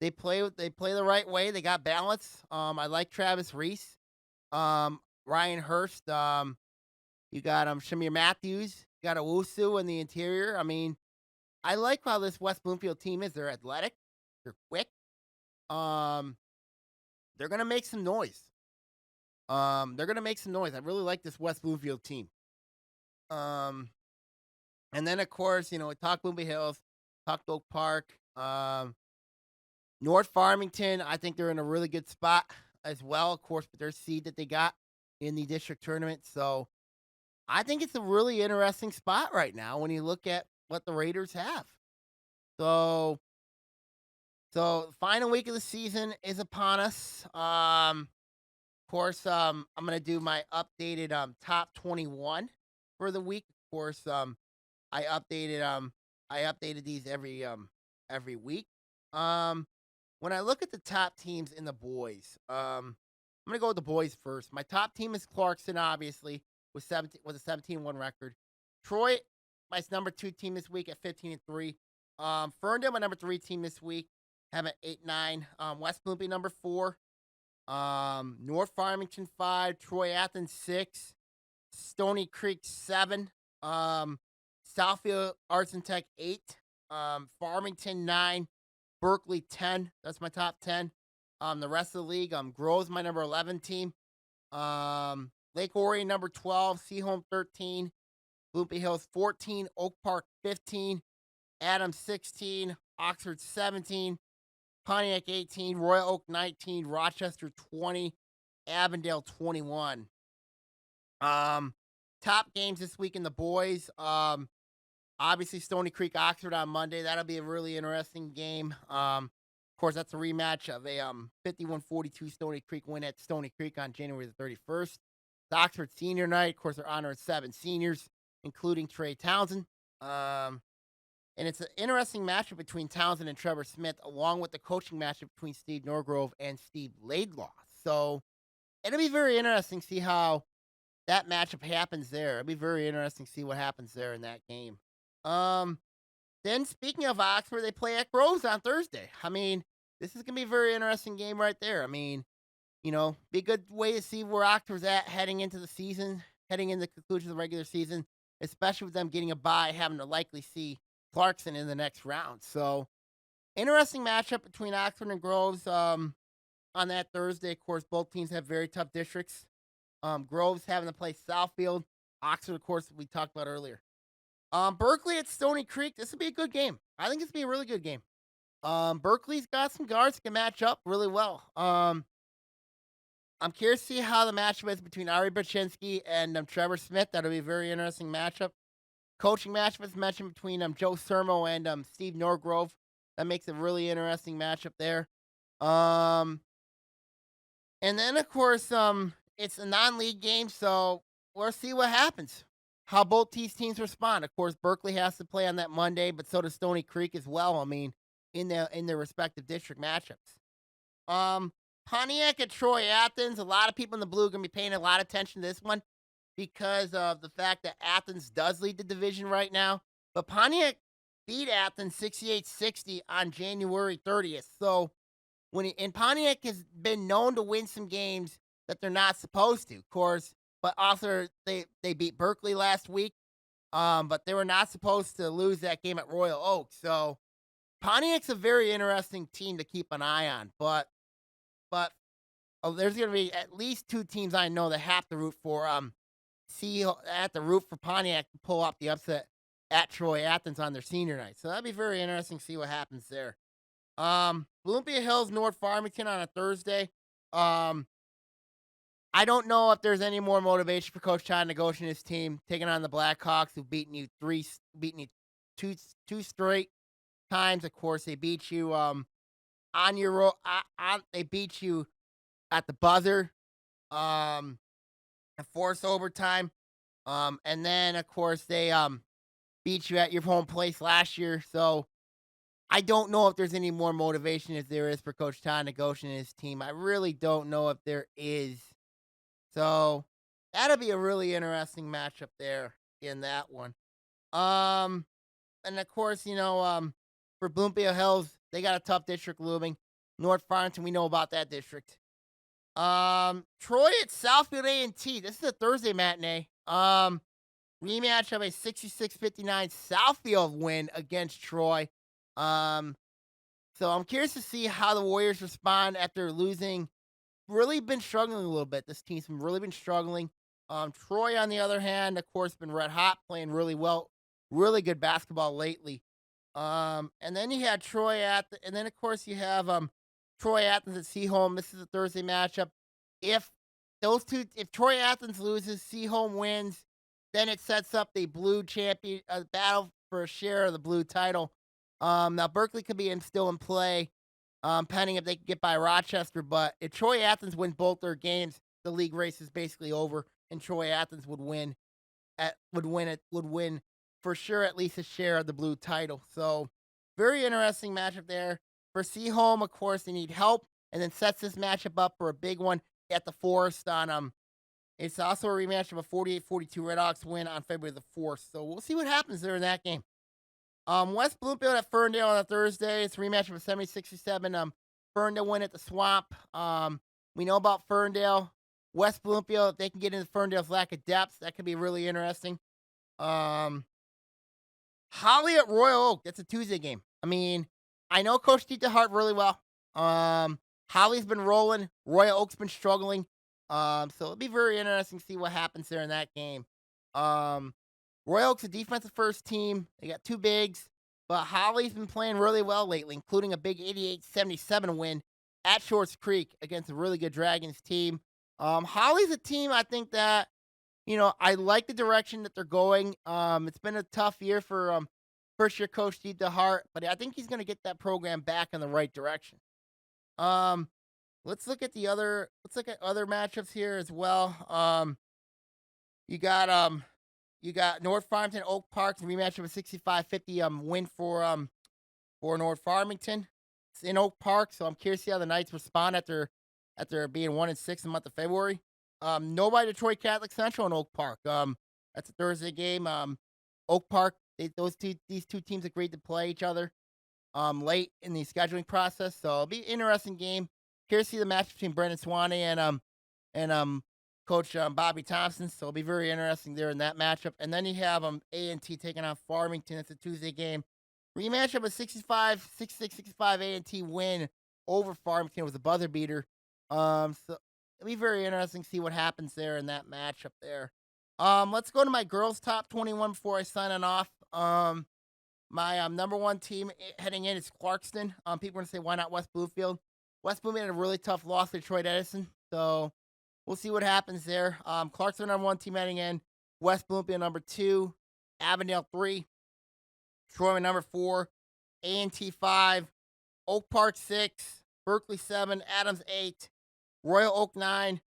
they play the right way. They got balance. I like Travis Reese, Ryan Hurst. You got Shamir Matthews. You got Owusu in the interior. I mean, I like how this West Bloomfield team is. They're athletic. They're quick. Um, they're gonna make some noise. They're gonna make some noise. I really like this West Bloomfield team. Um, and then of course, we talked Bloomfield Hills, talked Oak Park, North Farmington. I think they're in a really good spot as well, of course, with their seed that they got in the district tournament. So I think it's a really interesting spot right now when you look at what the Raiders have. So, final week of the season is upon us. Of course, I'm gonna do my updated top 21 for the week. Of course, I updated I updated these every week. Um, when I look at the top teams in the boys, I'm gonna go with the boys first. My top team is Clarkson, obviously, with a 17-1 record. Troy, my number 2 team this week at 15-3. Ferndale, my number 3 team this week, have an 8-9. West Bloomfield, number 4. North Farmington 5, Troy Athens 6, Stony Creek 7, Southfield Arts and Tech 8, Farmington 9, Berkeley 10. That's my top 10. The rest of the league, Grove's my number 11 team. Lake Orion number 12, Seaholm 13, Bloomfield Hills 14, Oak Park 15, Adams 16, Oxford 17, Pontiac 18, Royal Oak 19, Rochester 20, Avondale 21. Top games this week in the boys. Obviously Stony Creek Oxford on Monday. That'll be a really interesting game. Of course, that's a rematch of a 51-42 Stony Creek win at Stony Creek on January the 31st. It's Oxford senior night. Of course, they're honoring 7 seniors, including Trey Townsend. And it's an interesting matchup between Townsend and Trevor Smith, along with the coaching matchup between Steve Norgrove and Steve Laidlaw. So it'll be very interesting to see how that matchup happens there. It'll be very interesting to see what happens there in that game. Then speaking of Oxford, they play at Groves on Thursday. I mean, this is gonna be a very interesting game right there. I mean, be a good way to see where Oxford's at heading into the season, heading into the conclusion of the regular season, especially with them getting a bye, having to likely see Clarkson in the next round. So, interesting matchup between Oxford and Groves on that Thursday. Of course, both teams have very tough districts. Groves having to play Southfield. Oxford, of course, we talked about earlier. Berkeley at Stony Creek. This will be a good game. I think this will be a really good game. Berkeley's got some guards that can match up really well. I'm curious to see how the matchup is between Ari Baczynski and Trevor Smith. That'll be a very interesting matchup. Coaching matchup is mentioned between Joe Sermo and Steve Norgrove. That makes a really interesting matchup there. And then of course, it's a non-league game, so we'll see what happens. How both these teams respond. Of course, Berkeley has to play on that Monday, but so does Stony Creek as well. I mean, in their respective district matchups. Pontiac at Troy Athens. A lot of people in the blue are going to be paying a lot of attention to this one because of the fact that Athens does lead the division right now. But Pontiac beat Athens 68-60 on January 30th. So and Pontiac has been known to win some games that they're not supposed to, of course. But also they beat Berkeley last week. But they were not supposed to lose that game at Royal Oak. So Pontiac's a very interesting team to keep an eye on. But there's going to be at least 2 teams I know that have to root for Pontiac to pull off the upset at Troy Athens on their senior night. So that'd be very interesting to see what happens there. Bloomfield Hills, North Farmington on a Thursday. I don't know if there's any more motivation for Coach Todd Negocian and his team taking on the Blackhawks, who've beaten you two straight times. Of course, they beat you on your road. They beat you at the buzzer, a forced overtime, and then of course they beat you at your home place last year. So I don't know if there's any more motivation as there is for Coach Todd Negoshin and his team. I really don't know if there is. So that'll be a really interesting matchup there in that one. Um, and of course, for Bloomfield Hills, they got a tough district looming. North Farmington, we know about that district. Troy at Southfield A&T. This is a Thursday matinee. Rematch of a 66-59 Southfield win against Troy. Um, so I'm curious to see how the Warriors respond after losing. Really been struggling a little bit. This team's really been struggling. Troy, on the other hand, of course, been red hot, playing really well, really good basketball lately. And then you had and then of course you have Troy Athens at Seaholm. This is a Thursday matchup. If if Troy Athens loses, Seaholm wins, then it sets up the blue champion battle for a share of the blue title. Now Berkeley could be still in play, pending if they can get by Rochester. But if Troy Athens wins both their games, the league race is basically over, and Troy Athens would win. Would win for sure at least a share of the blue title. So very interesting matchup there. For Seaholm, of course, they need help, and then sets this matchup up for a big one at the Forest on it's also a rematch of a 48-42 Red Hawks win on February the 4th. So we'll see what happens there in that game. West Bloomfield at Ferndale on a Thursday. It's a rematch of a 70-67 Ferndale win at the Swamp. We know about Ferndale. West Bloomfield, if they can get into Ferndale's lack of depth, that could be really interesting. Holly at Royal Oak. That's a Tuesday game. I mean, I know Coach Tita Hart really well. Holly's been rolling. Royal Oak's been struggling. So it'll be very interesting to see what happens there in that game. Royal Oak's a defensive first team. They got two bigs, but Holly's been playing really well lately, including a big 88-77 win at Shorts Creek against a really good Dragons team. Holly's a team I think that, I like the direction that they're going. It's been a tough year for first year coach Steve DeHart, but I think he's going to get that program back in the right direction. Let's look at other matchups here as well. You got North Farmington Oak Park, rematch of a 65-50 win for North Farmington. It's in Oak Park, so I'm curious to see how the Knights respond after being 1-6 in the month of February. Nobody Detroit Catholic Central in Oak Park. That's a Thursday game. Oak Park, these two teams agreed to play each other late in the scheduling process, so it'll be an interesting game. Curious to see the match between Brendan Swanee and Coach Bobby Thompson, so it'll be very interesting there in that matchup. And then you have A&T taking on Farmington. It's a Tuesday game. Rematch of a 66-65 A&T win over Farmington. It was a buzzer beater. So it'll be very interesting to see what happens there in that matchup there. Let's go to my girls' top 21 before I sign it off. My number one team heading in is Clarkston. People are going to say, why not West Bluefield? West Bluefield had a really tough loss to Detroit Edison, so we'll see what happens there. Clarkston number one team heading in. West Bloomfield number 2. Avondale 3. Troy number 4. A&T 5. Oak Park 6. Berkeley 7. Adams 8. Royal Oak 9.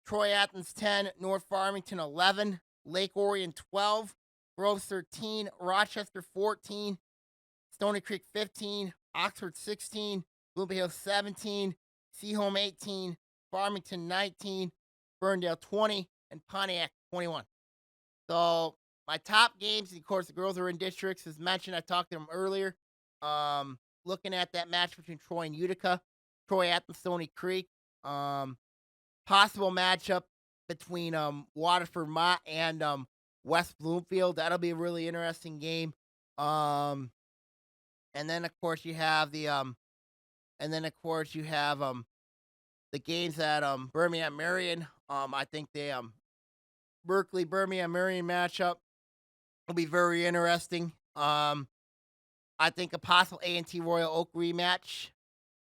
Troy Athens 10. North Farmington 11. Lake Orion 12. Groves 13. Rochester 14. Stony Creek 15. Oxford 16. Bloomfield 17. Seaholm 18. Farmington 19. Ferndale 20. And Pontiac 21. So my top games, of course, the girls are in districts. As mentioned, I talked to them earlier. Looking at that match between Troy and Utica. Troy at the Stony Creek. Possible matchup between Waterford Mott and West Bloomfield. That'll be a really interesting game. And then of course you have the games at Birmingham Marion. I think the Berkeley Birmingham Marion matchup will be very interesting. I think a possible A&T Royal Oak rematch.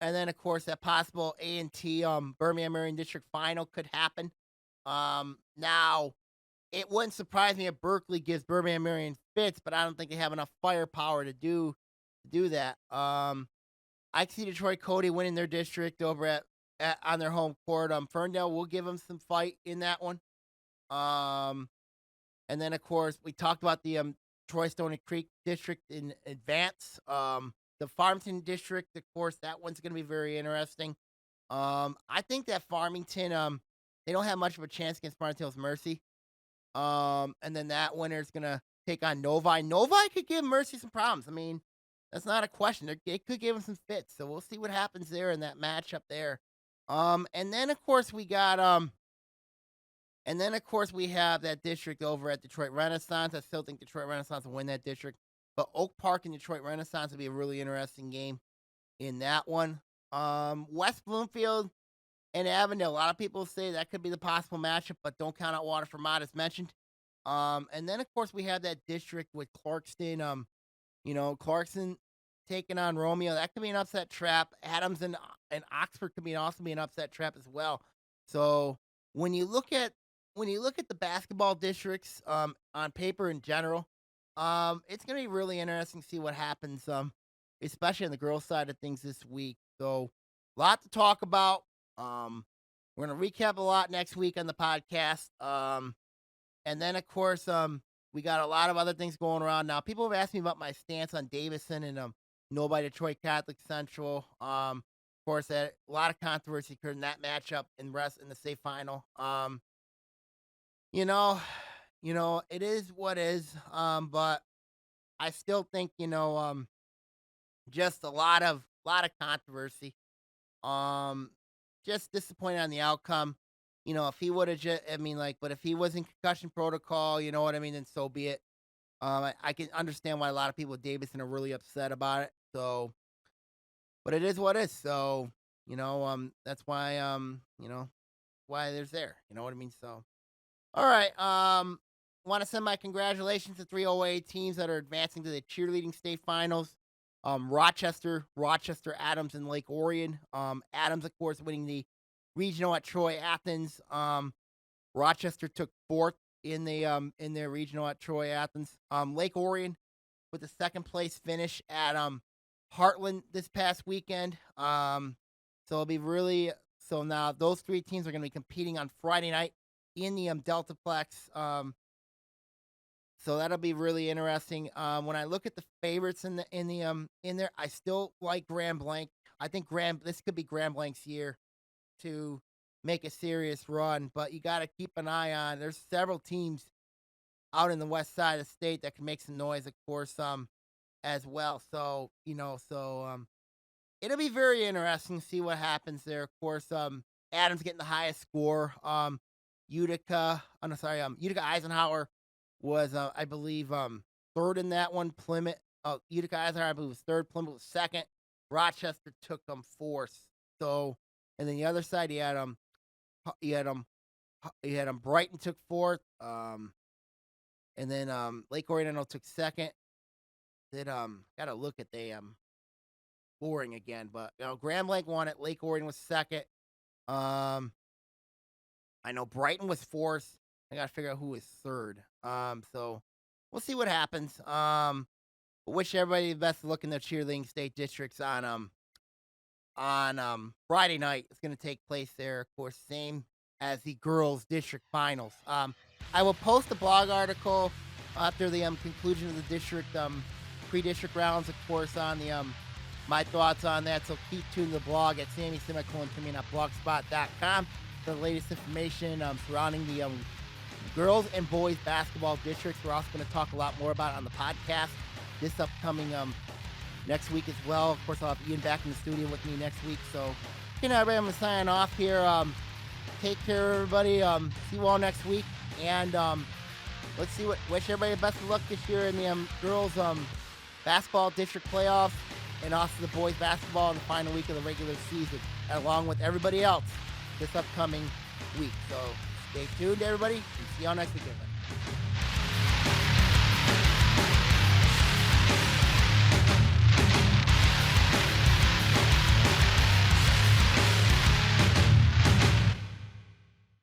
And then, of course, that possible A&T Birmingham Marion District final could happen. Now, it wouldn't surprise me if Berkeley gives Birmingham Marion fits, but I don't think they have enough firepower to do that. I can see Detroit Cody winning their district over on their home court. Ferndale will give them some fight in that one. And then of course we talked about the Troy Stony Creek District in advance. The Farmington District, of course, that one's going to be very interesting. I think that Farmington, they don't have much of a chance against Farmington Hills Mercy. And then that winner is going to take on Novi. Novi could give Mercy some problems. I mean, that's not a question. It could give them some fits. So we'll see what happens there in that matchup there. And then of course we got we have that district over at Detroit Renaissance. I still think Detroit Renaissance will win that district. But Oak Park and Detroit Renaissance will be a really interesting game in that one. West Bloomfield and Avondale. A lot of people say that could be the possible matchup, but don't count out Waterford Mod as mentioned. And then of course we have that district with Clarkston. Clarkson taking on Romeo. That could be an upset trap. Adams and Oxford could also be an upset trap as well. So when you look at the basketball districts on paper in general, it's gonna be really interesting to see what happens, especially on the girls' side of things this week. So a lot to talk about. We're gonna recap a lot next week on the podcast. And then of course we got a lot of other things going around now. People have asked me about my stance on Davison and Novi Detroit Catholic Central. Of course, a lot of controversy occurred in that matchup in the state final. It is what is. But I still think, just a lot of controversy. Just disappointed on the outcome. If he would have but if he was in concussion protocol, you know what I mean, then so be it. I can understand why a lot of people at Davison are really upset about it. So, but it is what it is. So, that's why, why there's there. You know what I mean? So, all right. Want to send my congratulations to 3 OAA teams that are advancing to the cheerleading state finals. Rochester, Adams, and Lake Orion. Adams, of course, winning the regional at Troy Athens. Rochester took 4th in their regional at Troy Athens. Lake Orion with a 2nd place finish at Heartland this past weekend. So it'll be really now those 3 teams are going to be competing on Friday night in the Deltaplex. So that'll be really interesting. When I look at the favorites in there, I still like Grand Blanc. I think this could be Grand Blanc's year to make a serious run, but you got to keep an eye on. There's several teams out in the west side of the state that can make some noise, of course, as well. So it'll be very interesting to see what happens there. Of course, Adams getting the highest score. Utica Eisenhower was, I believe, 3rd in that one. Plymouth, Utica Eisenhower, I believe, was 3rd. Plymouth was 2nd. Rochester took them 4th. So, and then the other side, you had Brighton took 4th. And then Lake Orion took 2nd. Then gotta look at the scoring again, but Grand Blanc won it. Lake Orion was 2nd. I know Brighton was 4th. I gotta figure out who was 3rd. So we'll see what happens. Wish everybody the best of luck in their cheerleading state districts on Friday night. It's gonna take place there, of course, same as the girls' district finals. I will post a blog article after the conclusion of the district pre-district rounds, of course, on the my thoughts on that. So keep tuned to the blog at sammy.blogspot.com for the latest information surrounding the girls and boys basketball districts. We're also going to talk a lot more about it on the podcast this upcoming next week as well. Of course, I'll have Ian back in the studio with me next week. So, everybody, I'm going to sign off here. Take care, everybody. See you all next week. And wish everybody the best of luck this year in the girls basketball district playoffs and also the boys basketball in the final week of the regular season, along with everybody else this upcoming week. So stay tuned, everybody, and see y'all next week, everybody.